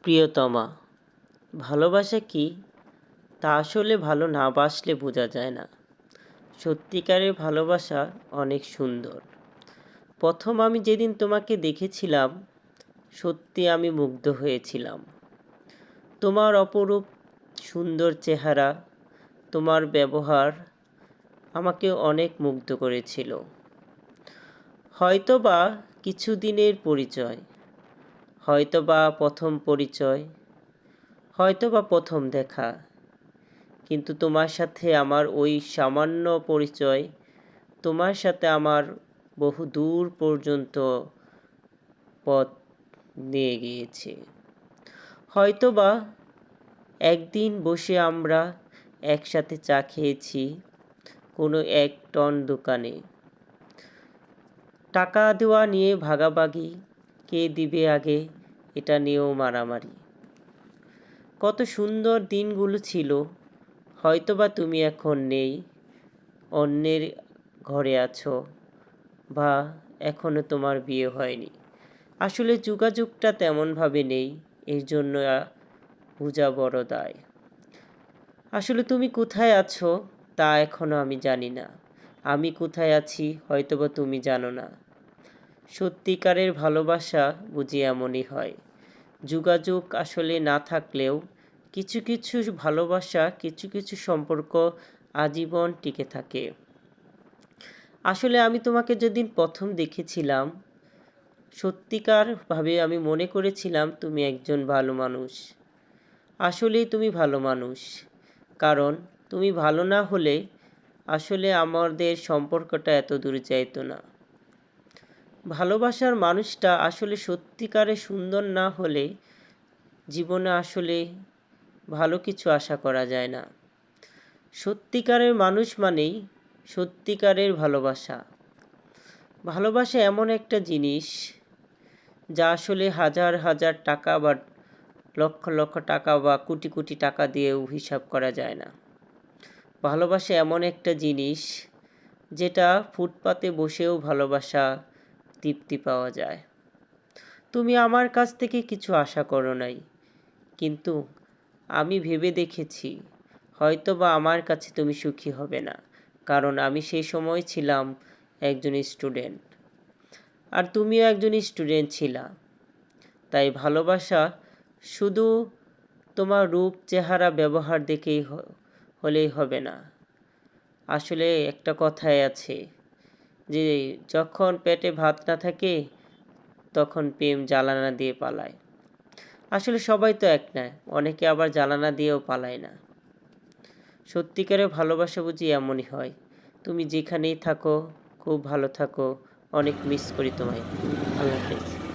প্রিয়তমা, ভালোবাসা কি তা আসলে ভালো না বাসলে বোঝা যায় না। সত্যিকারের ভালোবাসা অনেক সুন্দর। প্রথম আমি যেদিন তোমাকে দেখেছিলাম, সত্যি আমি মুগ্ধ হয়েছিলাম। তোমার অপরূপ সুন্দর চেহারা, তোমার ব্যবহার আমাকে অনেক মুগ্ধ করেছিল। হয়তোবা কিছুদিনের পরিচয়, হয়তোবা প্রথম পরিচয়, হয়তোবা প্রথম দেখা, কিন্তু তোমার সাথে আমার ওই সামান্য পরিচয় তোমার সাথে আমার বহু দূর পর্যন্ত পথ নিয়ে গিয়েছে। হয়তোবা একদিন বসে আমরা একসাথে চা খেয়েছি কোনো এক টন দোকানে। টাকা দেওয়া নিয়ে ভাগাভাগি, কে দিবে আগে এটা নিয়েও মারামারি। কত সুন্দর দিনগুলো ছিল। হয়তোবা তুমি এখন নেই, অন্যের ঘরে আছো, বা এখনো তোমার বিয়ে হয়নি। আসলে যোগাযোগটা তেমনভাবে নেই, এর জন্য বোঝা বড় দায়। আসলে তুমি কোথায় আছো তা এখনো আমি জানি না। আমি কোথায় আছি হয়তোবা তুমি জানো না। সত্যিকারের ভালোবাসা বুঝি এমনই হয়। যোগাযোগ আসলে না থাকলেও কিছু কিছু ভালোবাসা, কিছু কিছু সম্পর্ক আজীবন টিকে থাকে। আসলে আমি তোমাকে যেদিন প্রথম দেখেছিলাম, সত্যিকারভাবে আমি মনে করেছিলাম তুমি একজন ভালো মানুষ। আসলেই তুমি ভালো মানুষ, কারণ তুমি ভালো না হলে আসলে আমাদের সম্পর্কটা এত দূরে যাইতো না। ভালোবাসার মানুষটা আসলে সত্যিকারে সুন্দর না হলে জীবনে আসলে ভালো কিছু আশা করা যায় না। সত্যিকারের মানুষ মানেই সত্যিকারের ভালোবাসা। ভালোবাসা এমন একটা জিনিস যা আসলে হাজার হাজার টাকা বা লক্ষ লক্ষ টাকা বা কোটি কোটি টাকা দিয়েও হিসাব করা যায় না। ভালোবাসা এমন একটা জিনিস যেটা ফুটপাতে বসেও ভালোবাসা তৃপ্তি পাওয়া যায়। তুমি আমার কাছ থেকে কিছু আশা করো নাই, কিন্তু আমি ভেবে দেখেছি হয়তোবা আমার কাছে তুমি সুখী হবে না, কারণ আমি সেই সময় ছিলাম একজন স্টুডেন্ট, আর তুমিও একজন স্টুডেন্ট ছিলা। তাই ভালোবাসা শুধু তোমার রূপ, চেহারা, ব্যবহার দেখেই হলেই হবে না। আসলে একটা কথাই আছে যে যখন পেটে ভাত না থাকে তখন প্রেম জ্বালানা দিয়ে পালায়। আসলে সবাই তো এক না, অনেকে আবার জ্বালানা দিয়েও পালায় না। সত্যিকারের ভালোবাসা বুঝি এমনই হয়। তুমি যেখানেই থাকো খুব ভালো থাকো, অনেক মিস করি তোমায়। আল্লাহ হাফেজ।